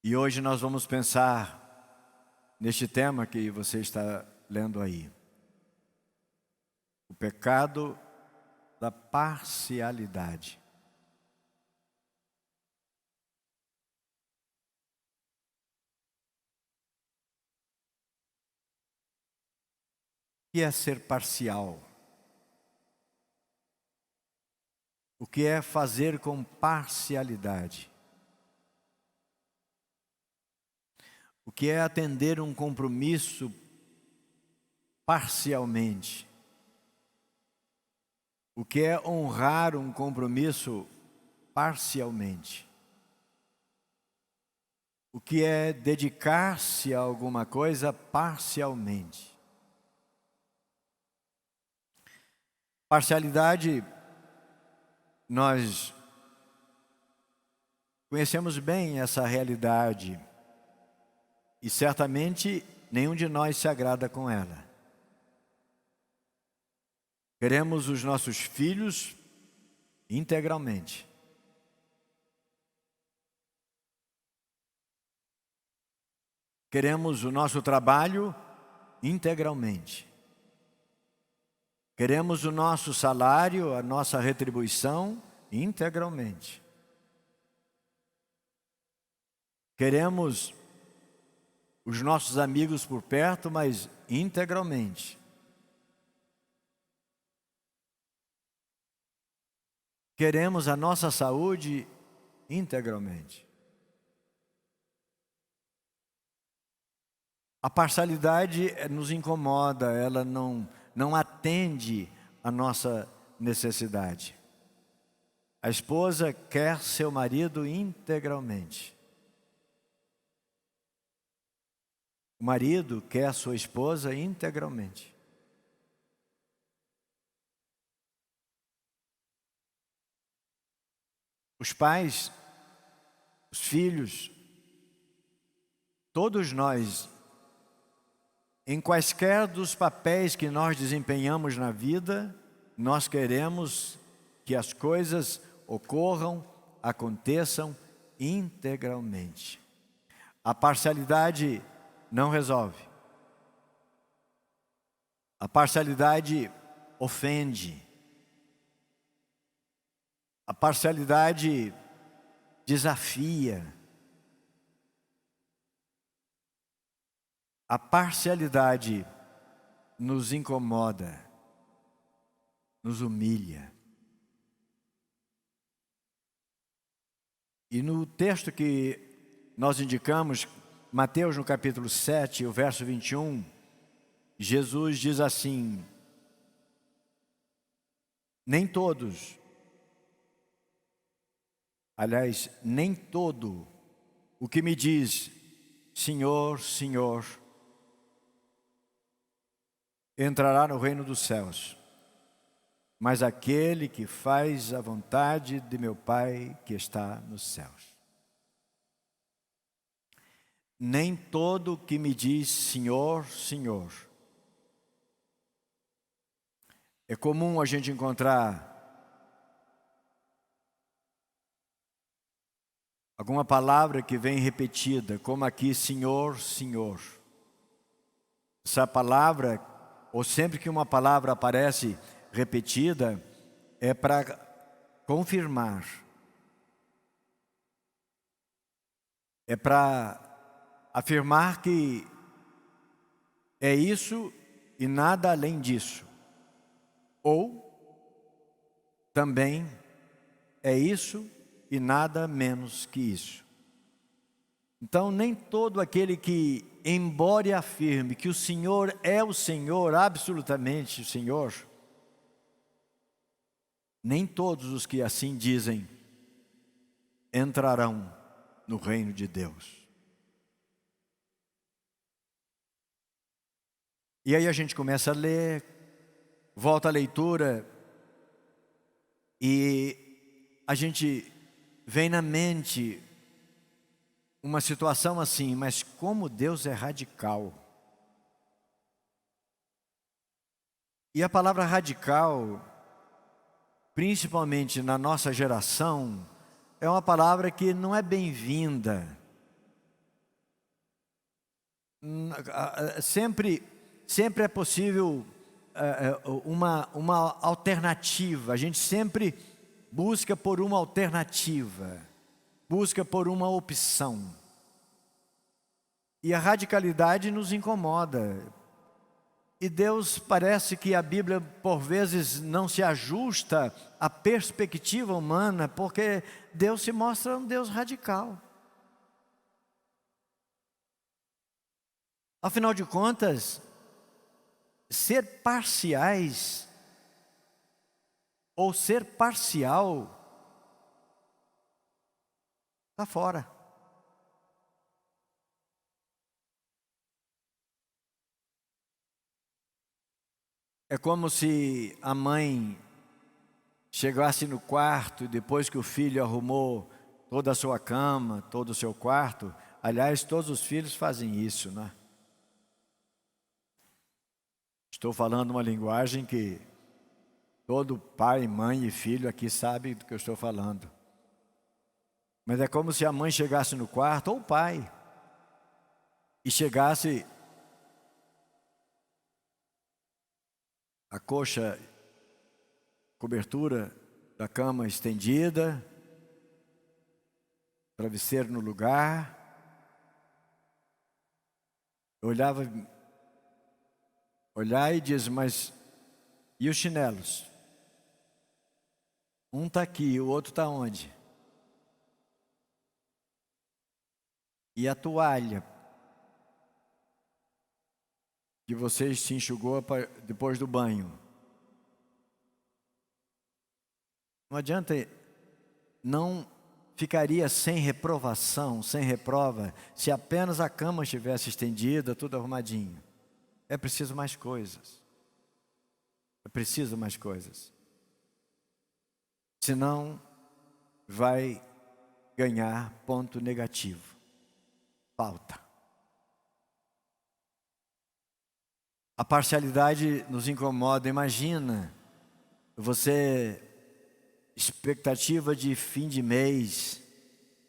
E hoje nós vamos pensar neste tema que você está lendo aí. O pecado da parcialidade. O que é ser parcial? O que é fazer com parcialidade? O que é atender um compromisso parcialmente? O que é honrar um compromisso parcialmente? O que é dedicar-se a alguma coisa parcialmente? Parcialidade, nós conhecemos bem essa realidade e certamente nenhum de nós se agrada com ela. Queremos os nossos filhos integralmente. Queremos o nosso trabalho integralmente. Queremos o nosso salário, a nossa retribuição integralmente. Queremos os nossos amigos por perto, mas integralmente. Queremos a nossa saúde integralmente. A parcialidade nos incomoda, ela não atende a nossa necessidade. A esposa quer seu marido integralmente. O marido quer sua esposa integralmente. Os pais, os filhos, todos nós, em quaisquer dos papéis que nós desempenhamos na vida, nós queremos que as coisas ocorram, aconteçam integralmente. A parcialidade não resolve. A parcialidade ofende. A parcialidade desafia. A parcialidade nos incomoda, nos humilha. E no texto que nós indicamos, Mateus no capítulo 7, o verso 21, Jesus diz assim: nem todos, aliás, nem todo o que me diz Senhor, Senhor, entrará no reino dos céus, mas aquele que faz a vontade de meu Pai que está nos céus. Nem todo que me diz Senhor, Senhor. É comum a gente encontrar alguma palavra que vem repetida, como aqui Senhor, Senhor. Essa palavra, ou sempre que uma palavra aparece repetida, é para confirmar. É para afirmar que é isso e nada além disso. Ou também é isso e nada menos que isso. Então, nem todo aquele que, embora afirme que o Senhor é o Senhor, absolutamente o Senhor, nem todos os que assim dizem entrarão no reino de Deus. E aí a gente começa a ler, volta à leitura e a gente vem na mente uma situação assim, mas como Deus é radical. E a palavra radical, principalmente na nossa geração, é uma palavra que não é bem-vinda. sempre é possível uma alternativa. A gente sempre busca por uma alternativa, busca por uma opção. E a radicalidade nos incomoda. E Deus, parece que a Bíblia por vezes não se ajusta à perspectiva humana, porque Deus se mostra um Deus radical. Afinal de contas, ser parciais ou ser parcial está fora. É como se a mãe chegasse no quarto, depois que o filho arrumou toda a sua cama, todo o seu quarto. Aliás, todos os filhos fazem isso, né? Estou falando uma linguagem que todo pai, mãe e filho aqui sabe do que eu estou falando. Mas é como se a mãe chegasse no quarto, ou o pai, e chegasse a coxa, cobertura da cama estendida, travesseiro no lugar. Olhar e diz, mas e os chinelos? Um está aqui, o outro está onde? E a toalha que você se enxugou depois do banho? Não adianta, não ficaria sem reprovação, sem reprova, se apenas a cama estivesse estendida, tudo arrumadinho. É preciso mais coisas. É preciso mais coisas. Senão, vai ganhar ponto negativo. Falta. A parcialidade nos incomoda. Imagina, você, expectativa de fim de mês,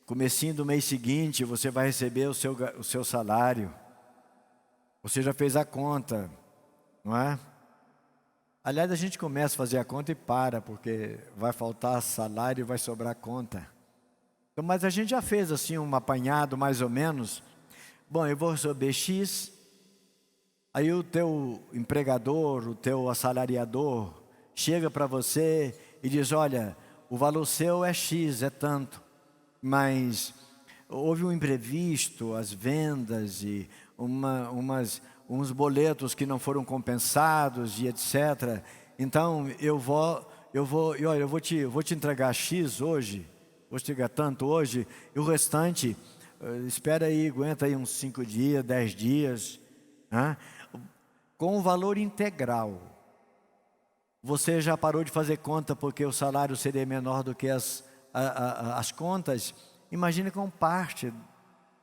comecinho do mês seguinte, você vai receber o seu salário. Você já fez a conta, não é? Aliás, a gente começa a fazer a conta e para, porque vai faltar salário e vai sobrar conta. Então, mas a gente já fez assim um apanhado mais ou menos. Bom, eu vou receber X, aí o teu empregador, o teu assalariador, chega para você e diz, olha, o valor seu é X, é tanto, mas houve um imprevisto, as vendas e uns boletos que não foram compensados e etc. Então eu vou te entregar X hoje, vou te entregar tanto hoje, e o restante, espera aí, aguenta aí uns 5 dias, 10 dias, né? Com o valor integral. Você já parou de fazer conta porque o salário seria menor do que as contas? Imagine com parte.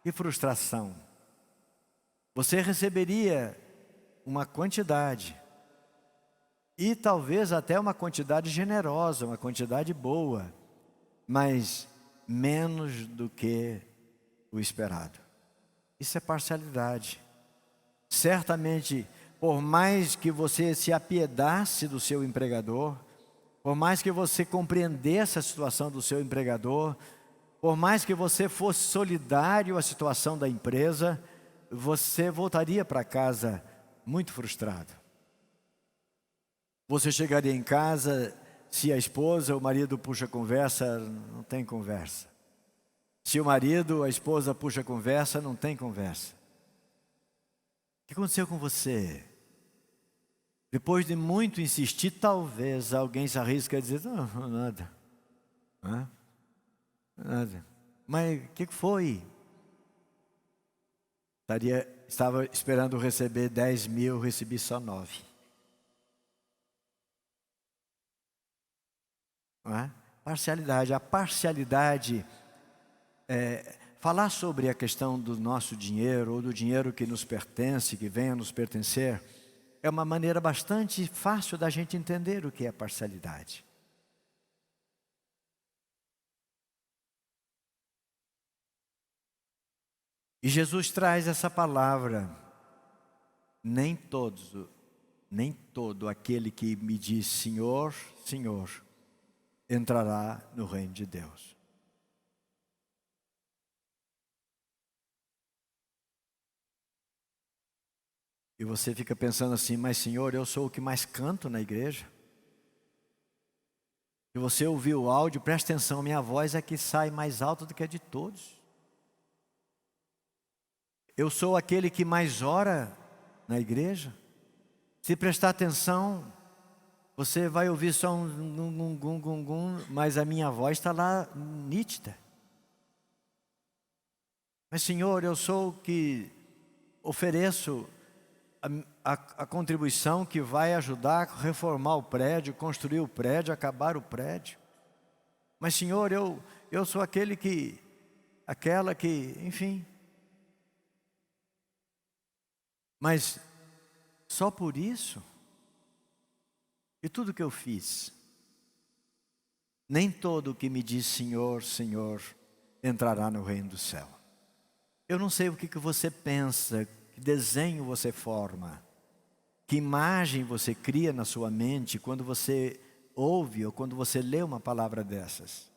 Que frustração. Você receberia uma quantidade, e talvez até uma quantidade generosa, uma quantidade boa, mas menos do que o esperado. Isso é parcialidade. Certamente, por mais que você se apiedasse do seu empregador, por mais que você compreendesse a situação do seu empregador, por mais que você fosse solidário à situação da empresa, você voltaria para casa muito frustrado. Você chegaria em casa, se a esposa, o marido puxa conversa, não tem conversa. Se o marido, a esposa puxa conversa, não tem conversa. O que aconteceu com você? Depois de muito insistir, talvez alguém se arrisque a dizer, não, nada. Nada. Mas o que foi? Estava esperando receber 10 mil, recebi só 9. Não é? Parcialidade. A parcialidade, falar sobre a questão do nosso dinheiro, ou do dinheiro que nos pertence, que venha a nos pertencer, é uma maneira bastante fácil da gente entender o que é parcialidade. E Jesus traz essa palavra nem todo aquele que me diz Senhor, Senhor, entrará no reino de Deus. E você fica pensando assim, mas Senhor, eu sou o que mais canto na igreja. Se você ouvir o áudio, presta atenção, minha voz é que sai mais alta do que a de todos. Eu sou aquele que mais ora na igreja. Se prestar atenção, você vai ouvir só um gum, mas a minha voz está lá nítida. Mas Senhor, eu sou o que ofereço a contribuição que vai ajudar a reformar o prédio, construir o prédio, acabar o prédio. Mas Senhor, eu sou aquela que, enfim. Mas só por isso, e tudo que eu fiz, nem todo que me diz Senhor, Senhor, entrará no reino do céu. Eu não sei o que você pensa, que desenho você forma, que imagem você cria na sua mente quando você ouve ou quando você lê uma palavra dessas.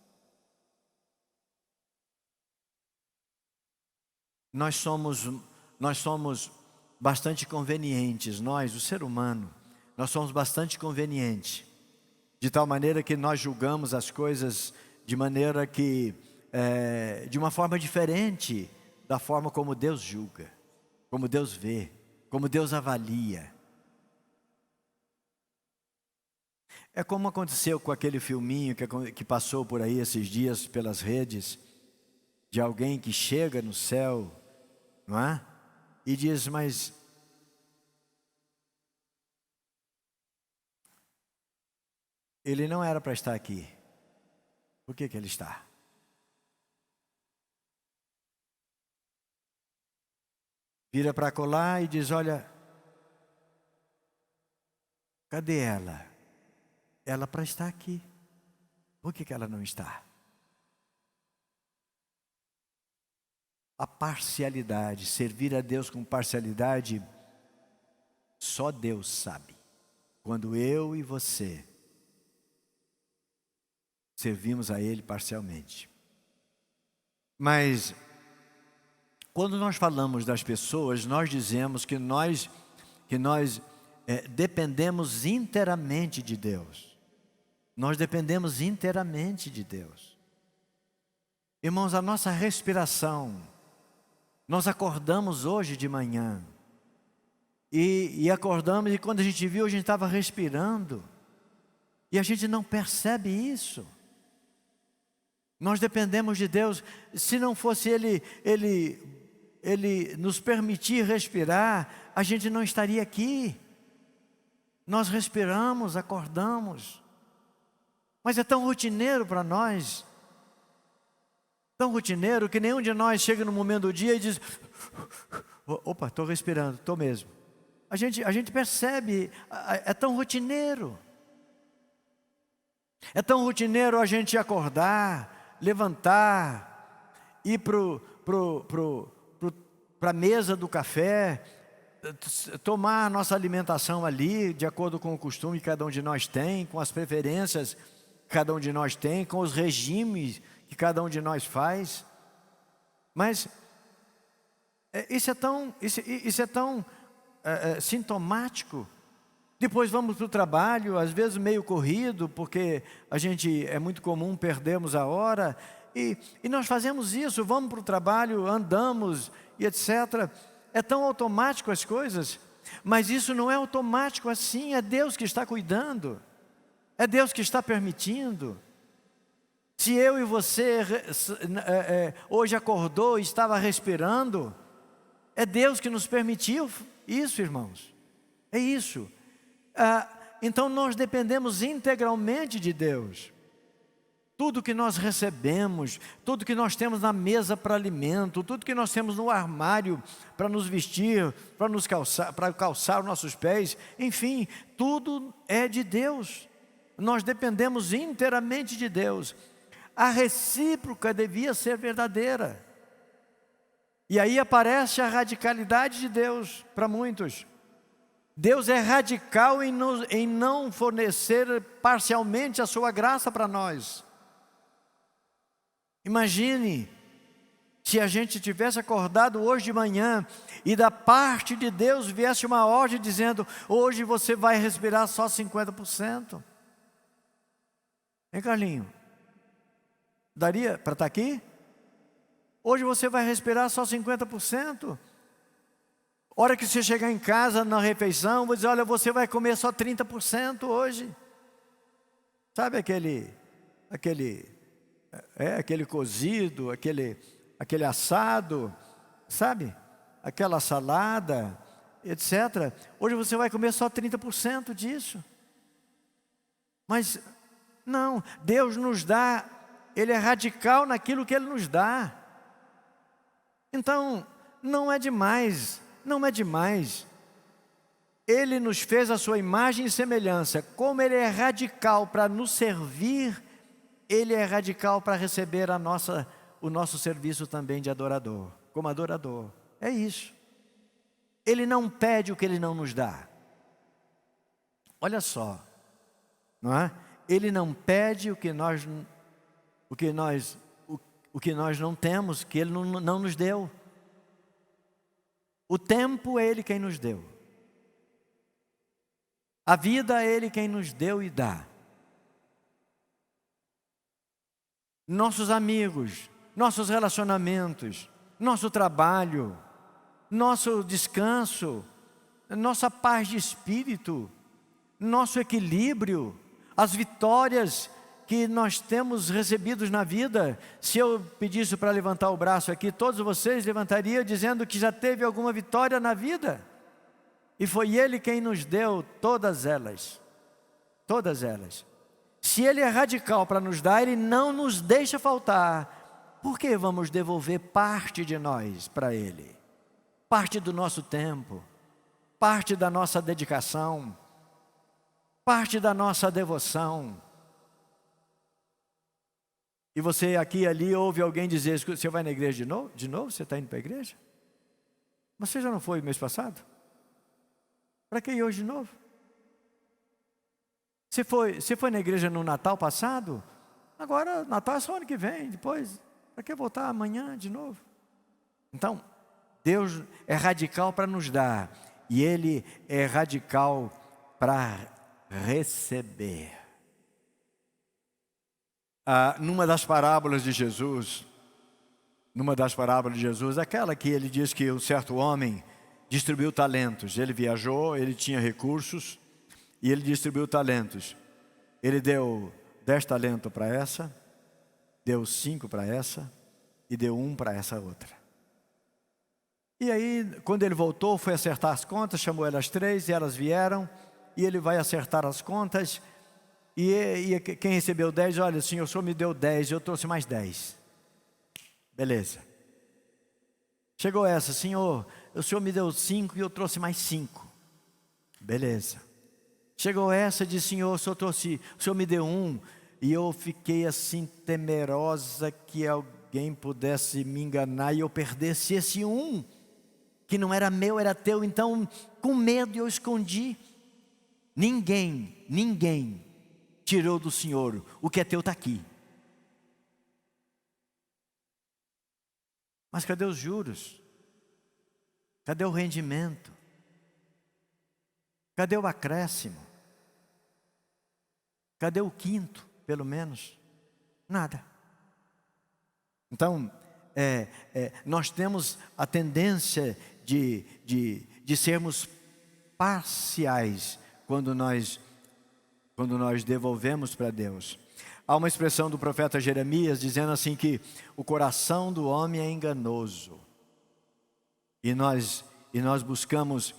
Nós somos bastante convenientes, o ser humano, nós somos bastante convenientes, de tal maneira que nós julgamos as coisas de maneira que, de uma forma diferente da forma como Deus julga, como Deus vê, como Deus avalia. É como aconteceu com aquele filminho que passou por aí esses dias pelas redes, de alguém que chega no céu, não é? E diz, mas ele não era para estar aqui. Por que ele está? Vira para colar e diz, olha, cadê ela? Ela para estar aqui. Por que ela não está? A parcialidade, servir a Deus com parcialidade, só Deus sabe. Quando eu e você servimos a Ele parcialmente. Mas quando nós falamos das pessoas, nós dizemos que nós dependemos inteiramente de Deus. Nós dependemos inteiramente de Deus. Irmãos, a nossa respiração, nós acordamos hoje de manhã, e acordamos, e quando a gente viu, a gente estava respirando, e a gente não percebe isso. Nós dependemos de Deus. Se não fosse Ele nos permitir respirar, a gente não estaria aqui. Nós respiramos, acordamos, mas é tão rotineiro para nós, tão rotineiro que nenhum de nós chega no momento do dia e diz, opa, estou respirando, estou mesmo. A gente percebe, é tão rotineiro. É tão rotineiro a gente acordar, levantar, ir para a mesa do café, tomar a nossa alimentação ali, de acordo com o costume que cada um de nós tem, com as preferências que cada um de nós tem, com os regimes que cada um de nós faz. Mas isso é tão sintomático. Depois vamos para o trabalho, às vezes meio corrido, porque é muito comum perdermos a hora, e nós fazemos isso, vamos para o trabalho, andamos e etc. É tão automático as coisas, mas isso não é automático assim, é Deus que está cuidando, é Deus que está permitindo. Se eu e você hoje acordou e estava respirando, é Deus que nos permitiu isso, irmãos, é isso. Então nós dependemos integralmente de Deus. Tudo que nós recebemos, tudo que nós temos na mesa para alimento, tudo que nós temos no armário para nos vestir, para calçar os nossos pés, enfim, tudo é de Deus. Nós dependemos inteiramente de Deus. A recíproca devia ser verdadeira. E aí aparece a radicalidade de Deus para muitos. Deus é radical em não fornecer parcialmente a sua graça para nós. Imagine se a gente tivesse acordado hoje de manhã e da parte de Deus viesse uma ordem dizendo: hoje você vai respirar só 50%. Hein, Carlinho? Daria para estar aqui? Hoje você vai respirar só 50%. Hora que você chegar em casa na refeição, vou dizer: olha, você vai comer só 30% hoje. Sabe aquele cozido, aquele assado, sabe? Aquela salada, etc. Hoje você vai comer só 30% disso. Mas não, Deus nos dá, Ele é radical naquilo que Ele nos dá. Então, não é demais. Ele nos fez a sua imagem e semelhança. Como Ele é radical para nos servir, Ele é radical para receber o nosso serviço também de adorador, como adorador. É isso. Ele não pede o que Ele não nos dá. Olha só, não é? Ele não pede o que nós não temos, que Ele não nos deu. O tempo é Ele quem nos deu. A vida é Ele quem nos deu e dá. Nossos amigos, nossos relacionamentos, nosso trabalho, nosso descanso, nossa paz de espírito, nosso equilíbrio, as vitórias que nós temos recebidos na vida. Se eu pedisse para levantar o braço aqui, todos vocês levantariam dizendo que já teve alguma vitória na vida. E foi Ele quem nos deu todas elas. Todas elas. Se Ele é radical para nos dar, Ele não nos deixa faltar. Por que vamos devolver parte de nós para Ele? Parte do nosso tempo, parte da nossa dedicação, parte da nossa devoção. E você aqui e ali ouve alguém dizer: você vai na igreja de novo? De novo? Você está indo para a igreja? Você já não foi mês passado? Para que ir hoje de novo? Você foi na igreja no Natal passado? Agora Natal é só ano que vem, depois. Para que voltar amanhã de novo? Então, Deus é radical para nos dar. E Ele é radical para receber. Numa das parábolas de Jesus, aquela que Ele diz que um certo homem distribuiu talentos. Ele viajou, ele tinha recursos e ele distribuiu talentos. Ele deu 10 talentos para essa, deu 5 para essa e deu 1 para essa outra. E aí, quando ele voltou, foi acertar as contas, chamou elas 3 e elas vieram, e ele vai acertar as contas. E quem recebeu 10, olha, o senhor me deu 10, eu trouxe mais 10. Beleza. Chegou essa: senhor, o senhor me deu 5 e eu trouxe mais 5. Beleza. Chegou essa, disse: senhor, o senhor me deu 1. E eu fiquei assim temerosa que alguém pudesse me enganar e eu perdesse esse 1, que não era meu, era teu. Então, com medo, eu escondi. Ninguém tirou do Senhor. O que é teu está aqui. Mas cadê os juros? Cadê o rendimento? Cadê o acréscimo? Cadê o quinto, pelo menos? Nada. Então, nós temos a tendência de sermos parciais quando nós devolvemos para Deus. Há uma expressão do profeta Jeremias dizendo assim que o coração do homem é enganoso. E nós buscamos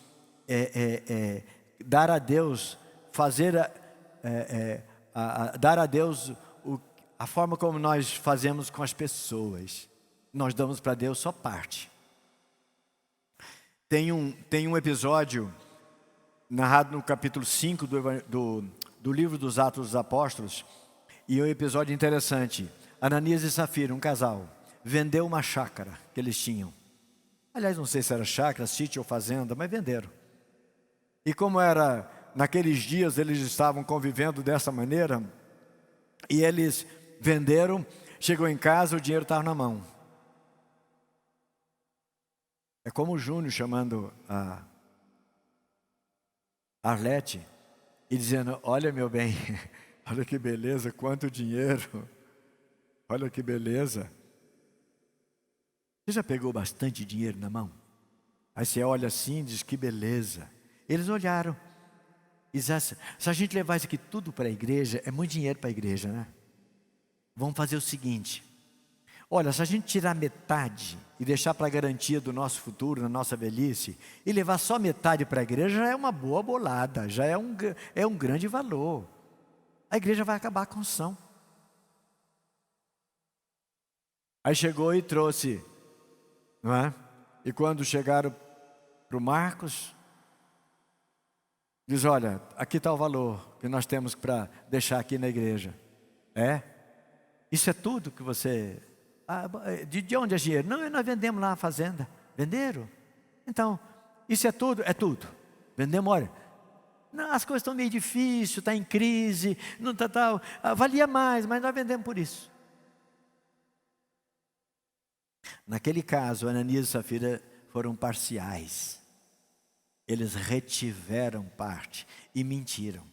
dar a Deus, dar a Deus a forma como nós fazemos com as pessoas. Nós damos para Deus só parte. Tem um episódio narrado no capítulo 5 do livro dos Atos dos Apóstolos, e é um episódio interessante. Ananias e Safira, um casal, vendeu uma chácara que eles tinham. Aliás, não sei se era chácara, sítio ou fazenda, mas venderam. E como era, naqueles dias eles estavam convivendo dessa maneira, e eles venderam, chegou em casa, o dinheiro estava na mão. É como o Júnior chamando a Arlete e dizendo: olha, meu bem, olha que beleza, quanto dinheiro, olha que beleza. Você já pegou bastante dinheiro na mão? Aí você olha assim e diz: que beleza. Eles olharam e disseram assim: se a gente levar isso aqui tudo para a igreja, é muito dinheiro para a igreja, né? Vamos fazer o seguinte: olha, se a gente tirar metade e deixar para a garantia do nosso futuro, na nossa velhice, e levar só metade para a igreja, já é uma boa bolada, já é um grande valor. A igreja vai acabar a construção. Aí chegou e trouxe, não é? E quando chegaram para o Marcos, diz: olha, aqui está o valor que nós temos para deixar aqui na igreja. Isso é tudo que você... de onde é dinheiro? Não, nós vendemos lá a fazenda. Venderam? Então, isso é tudo? É tudo. Vendemos, olha. Não, as coisas estão meio difíceis, está em crise, não está tal. Valia mais, mas nós vendemos por isso. Naquele caso, Ananias e Safira foram parciais. Eles retiveram parte e mentiram.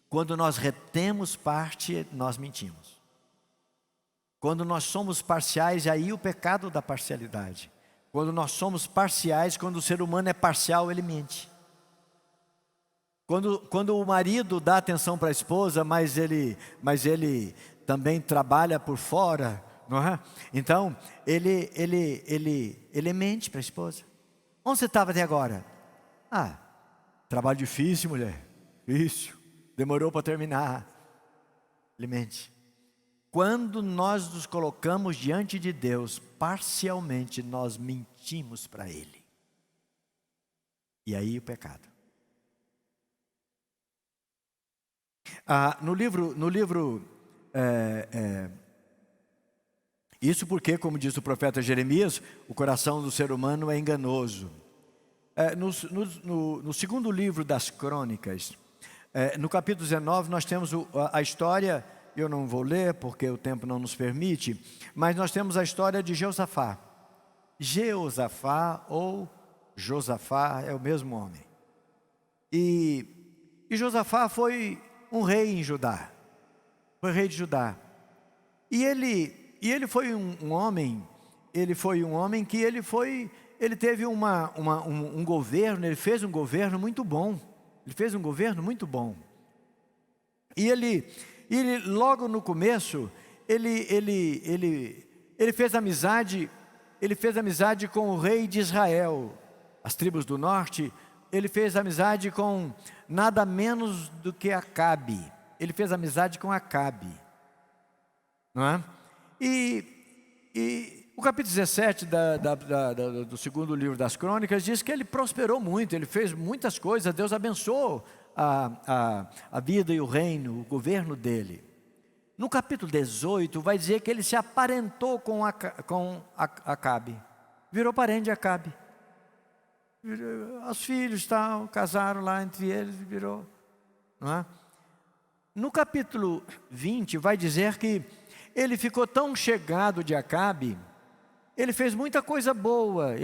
Quando nós retemos parte, nós mentimos. Quando nós somos parciais, aí o pecado da parcialidade. Quando nós somos parciais, quando o ser humano é parcial, ele mente. Quando o marido dá atenção para a esposa, mas ele também trabalha por fora, não é? Então, ele mente para a esposa. Onde você estava até agora? Trabalho difícil, mulher. Difícil. Demorou para terminar. Ele mente. Quando nós nos colocamos diante de Deus, parcialmente nós mentimos para Ele. E aí o pecado. No livro isso porque, como diz o profeta Jeremias, o coração do ser humano é enganoso. No segundo livro das Crônicas, no capítulo 19, nós temos a história, eu não vou ler porque o tempo não nos permite, mas nós temos a história de Jeosafá. Jeosafá ou Josafá é o mesmo homem. E Josafá foi um rei em Judá. Foi rei de Judá. E ele foi um homem que ele teve um governo, ele fez um governo muito bom. Ele fez um governo muito bom. E ele logo no começo, ele fez amizade com o rei de Israel, as tribos do norte. Ele fez amizade com nada menos do que Acabe. Ele fez amizade com Acabe, não é? E o capítulo 17 do segundo livro das Crônicas diz que ele prosperou muito, ele fez muitas coisas, Deus abençoou a vida e o reino, o governo dele. No capítulo 18 vai dizer que ele se aparentou com Acabe, virou parente de Acabe. Os filhos casaram lá entre eles e virou, não é? No capítulo 20 vai dizer que ele ficou tão chegado de Acabe, ele fez muita coisa boa,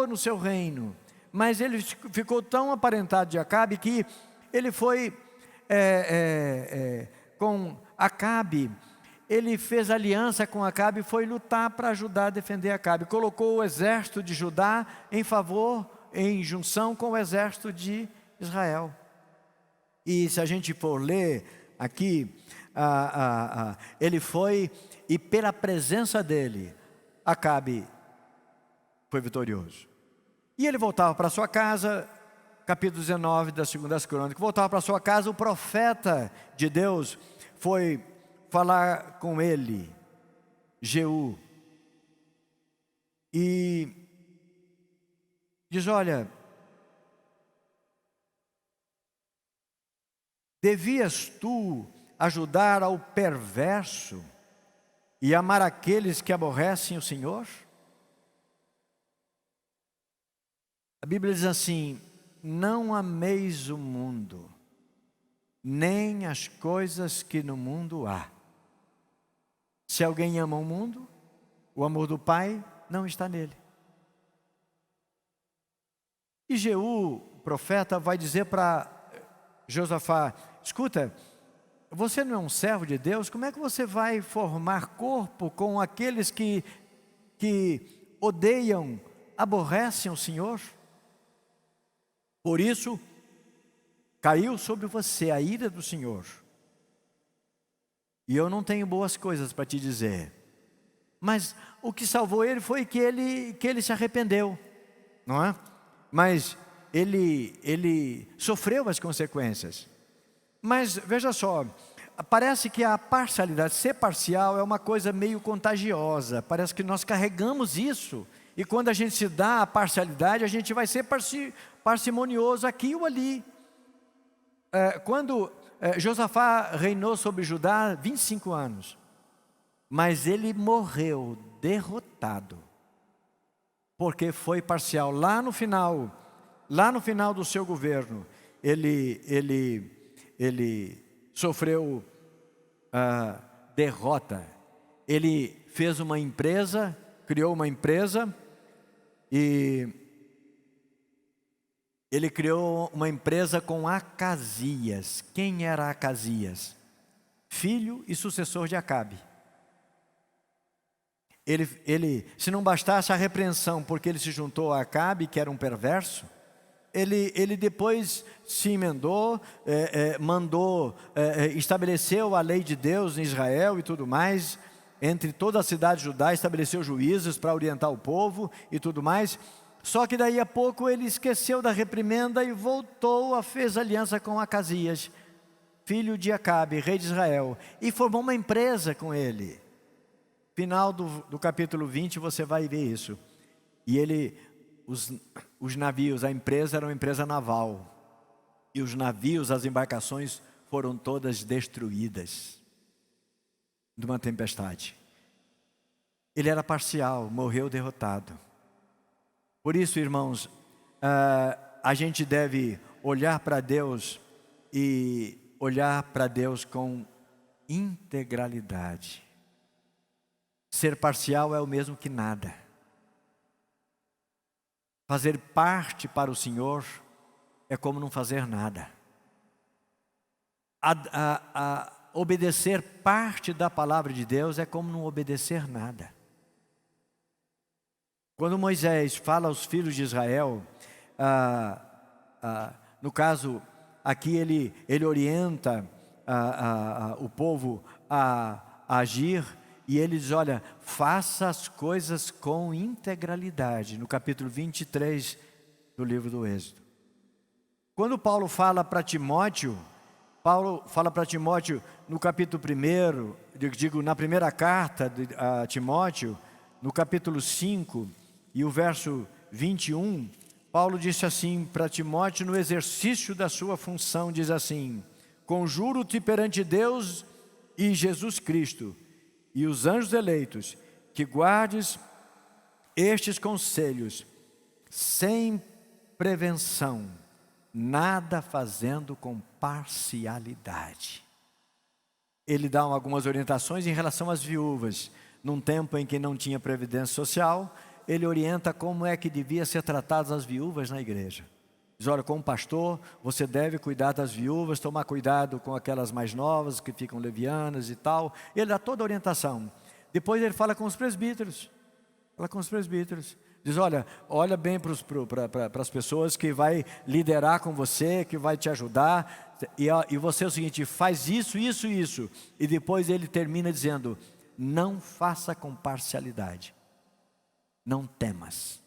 no seu reino, mas ele ficou tão aparentado de Acabe que ele foi com Acabe, ele fez aliança com Acabe e foi lutar para ajudar a defender Acabe. Colocou o exército de Judá em junção com o exército de Israel. E se a gente for ler aqui, ele foi, e pela presença dele, Acabe foi vitorioso. E ele voltava para sua casa, capítulo 19 das Segundas Crônicas, voltava para sua casa, o profeta de Deus foi falar com ele, Jeú, e diz: olha, devias tu ajudar ao perverso e amar aqueles que aborrecem o Senhor? A Bíblia diz assim: não ameis o mundo, nem as coisas que no mundo há. Se alguém ama o mundo, o amor do Pai não está nele. E Jeú, o profeta, vai dizer para Josafá: escuta, você não é um servo de Deus? Como é que você vai formar corpo com aqueles que odeiam, aborrecem o Senhor? Por isso, caiu sobre você a ira do Senhor. E eu não tenho boas coisas para te dizer. Mas o que salvou ele foi que ele se arrependeu, não é? Mas ele sofreu as consequências. Mas veja só, parece que a parcialidade, ser parcial é uma coisa meio contagiosa. Parece que nós carregamos isso. E quando a gente se dá a parcialidade, a gente vai ser parcimonioso aqui ou ali. Quando Josafá reinou sobre Judá 25 anos, mas ele morreu derrotado, porque foi parcial. Lá no final do seu governo, ele sofreu derrota. Ele fez uma empresa, criou uma empresa, e ele criou uma empresa com Acasias. Quem era Acasias? Filho e sucessor de Acabe. Ele, se não bastasse a repreensão porque ele se juntou a Acabe, que era um perverso, ele depois se emendou, estabeleceu a lei de Deus em Israel e tudo mais, entre toda a cidade de Judá, estabeleceu juízes para orientar o povo e tudo mais. Só que daí a pouco ele esqueceu da reprimenda e fez aliança com Acasias, filho de Acabe, rei de Israel, e formou uma empresa com ele. Final do capítulo 20 você vai ver isso. E os navios, a empresa era uma empresa naval, e os navios, as embarcações foram todas destruídas de uma tempestade. Ele era parcial, morreu derrotado. Por isso, irmãos, a gente deve olhar para Deus e olhar para Deus com integralidade. Ser parcial é o mesmo que nada. Fazer parte para o Senhor é como não fazer nada. Obedecer parte da palavra de Deus é como não obedecer nada. Quando Moisés fala aos filhos de Israel, no caso aqui ele orienta o povo a agir, e ele diz: olha, faça as coisas com integralidade, no capítulo 23 do livro do Êxodo. Quando Paulo fala para Timóteo, no capítulo 1, na primeira carta a Timóteo, no capítulo 5, e o verso 21, Paulo disse assim para Timóteo, no exercício da sua função, diz assim: conjuro-te perante Deus e Jesus Cristo, e os anjos eleitos, que guardes estes conselhos, sem prevenção, nada fazendo com parcialidade. Ele dá algumas orientações em relação às viúvas. Num tempo em que não tinha previdência social, ele orienta como é que devia ser tratadas as viúvas na igreja. Diz: olha, como pastor, você deve cuidar das viúvas, tomar cuidado com aquelas mais novas que ficam levianas e tal. Ele dá toda a orientação. Depois ele fala com os presbíteros. Diz: olha bem para as pessoas que vai liderar com você, que vai te ajudar. E você é o seguinte: faz isso. E depois ele termina dizendo: não faça com parcialidade. Não temas.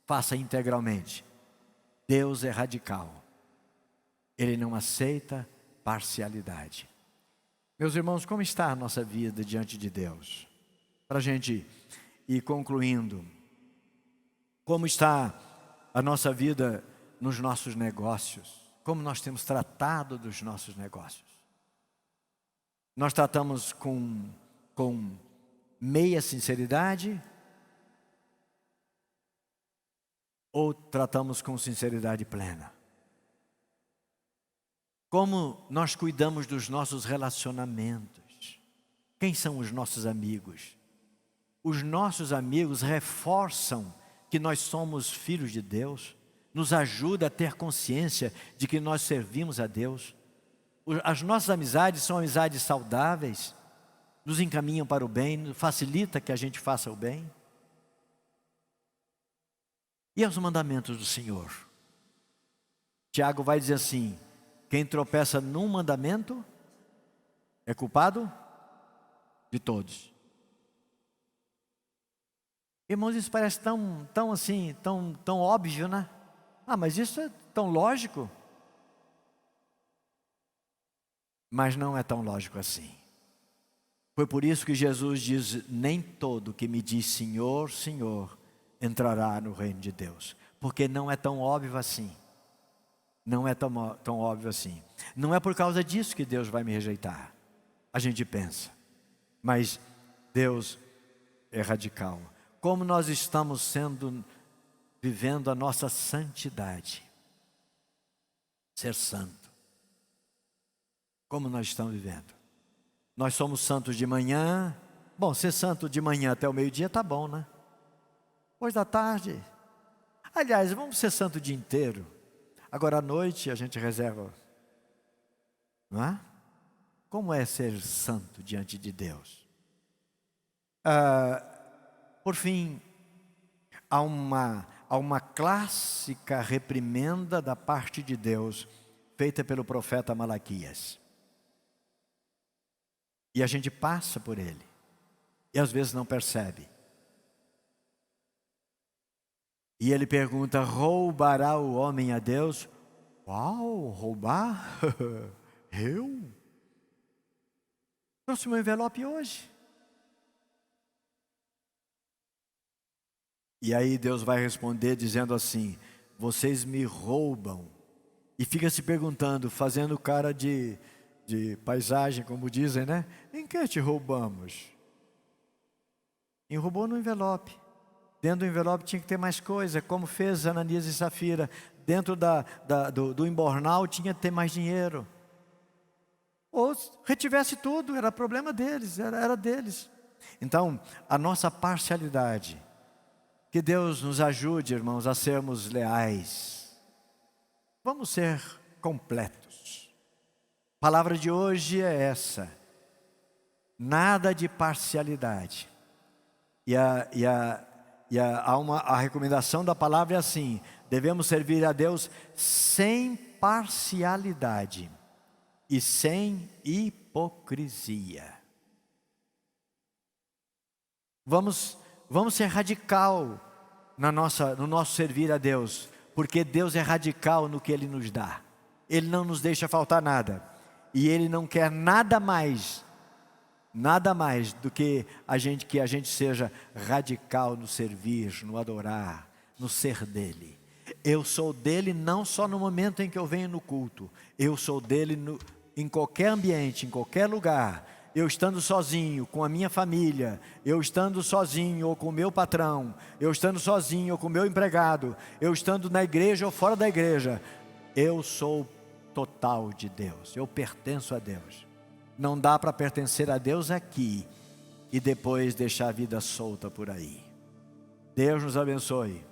Faça integralmente. Deus é radical. Ele não aceita parcialidade. Meus irmãos, como está a nossa vida diante de Deus? Para a gente ir concluindo. Como está a nossa vida nos nossos negócios? Como nós temos tratado dos nossos negócios? Nós tratamos com meia sinceridade? Ou tratamos com sinceridade plena? Como nós cuidamos dos nossos relacionamentos. Quem são os nossos amigos? Os nossos amigos reforçam que nós somos filhos de Deus, nos ajuda a ter consciência de que nós servimos a Deus. As nossas amizades são amizades saudáveis, nos encaminham para o bem, facilita que a gente faça o bem. E aos mandamentos do Senhor? Tiago vai dizer assim: quem tropeça num mandamento é culpado de todos. Irmãos, isso parece tão óbvio, né? Mas isso é tão lógico. Mas não é tão lógico assim. Foi por isso que Jesus diz: nem todo que me diz Senhor, Senhor, entrará no reino de Deus. Porque não é tão óbvio assim. Não é tão óbvio assim. Não é por causa disso que Deus vai me rejeitar. A gente pensa. Mas Deus é radical. Como nós estamos vivendo a nossa santidade. Ser santo. Como nós estamos vivendo. Nós somos santos de manhã. Bom, ser santo de manhã até o meio-dia tá bom, né? Depois da tarde. Aliás, vamos ser santo o dia inteiro. Agora à noite a gente reserva. Não é? Como é ser santo diante de Deus? Por fim, há uma clássica reprimenda da parte de Deus, feita pelo profeta Malaquias. E a gente passa por ele, e às vezes não percebe. E ele pergunta: roubará o homem a Deus? Uau, roubar? Eu? Trouxe meu envelope hoje. E aí Deus vai responder dizendo assim: vocês me roubam. E fica se perguntando, fazendo cara de paisagem, como dizem, né? Em que te roubamos? E roubou no envelope. Dentro do envelope tinha que ter mais coisa, como fez Ananias e Safira. Dentro do embornal tinha que ter mais dinheiro. Ou retivesse tudo, era problema deles, era deles. Então, a nossa parcialidade. Que Deus nos ajude, irmãos, a sermos leais. Vamos ser completos. A palavra de hoje é essa. Nada de parcialidade. A recomendação da palavra é assim: devemos servir a Deus sem parcialidade e sem hipocrisia. Vamos ser radical no nosso servir a Deus, porque Deus é radical no que Ele nos dá. Ele não nos deixa faltar nada, e Ele não quer nada mais do que a gente seja radical no servir, no adorar, no ser dEle. Eu sou dEle não só no momento em que eu venho no culto, eu sou dEle em qualquer ambiente, em qualquer lugar. Eu estando sozinho com a minha família, eu estando sozinho ou com o meu patrão, eu estando sozinho ou com o meu empregado, eu estando na igreja ou fora da igreja, eu sou total de Deus, eu pertenço a Deus. Não dá para pertencer a Deus aqui e depois deixar a vida solta por aí. Deus nos abençoe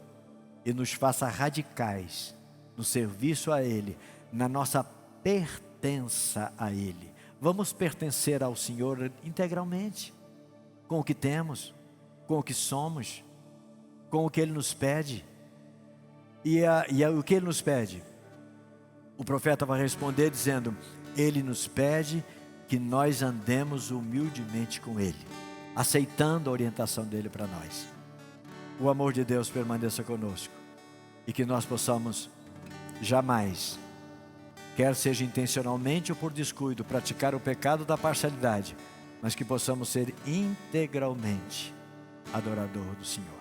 e nos faça radicais no serviço a Ele, na nossa pertença a Ele. Vamos pertencer ao Senhor integralmente, com o que temos, com o que somos, com o que Ele nos pede. E o que Ele nos pede? O profeta vai responder dizendo: Ele nos pede que nós andemos humildemente com Ele, aceitando a orientação dEle para nós. O amor de Deus permaneça conosco e que nós possamos jamais, quer seja intencionalmente ou por descuido, praticar o pecado da parcialidade, mas que possamos ser integralmente adorador do Senhor.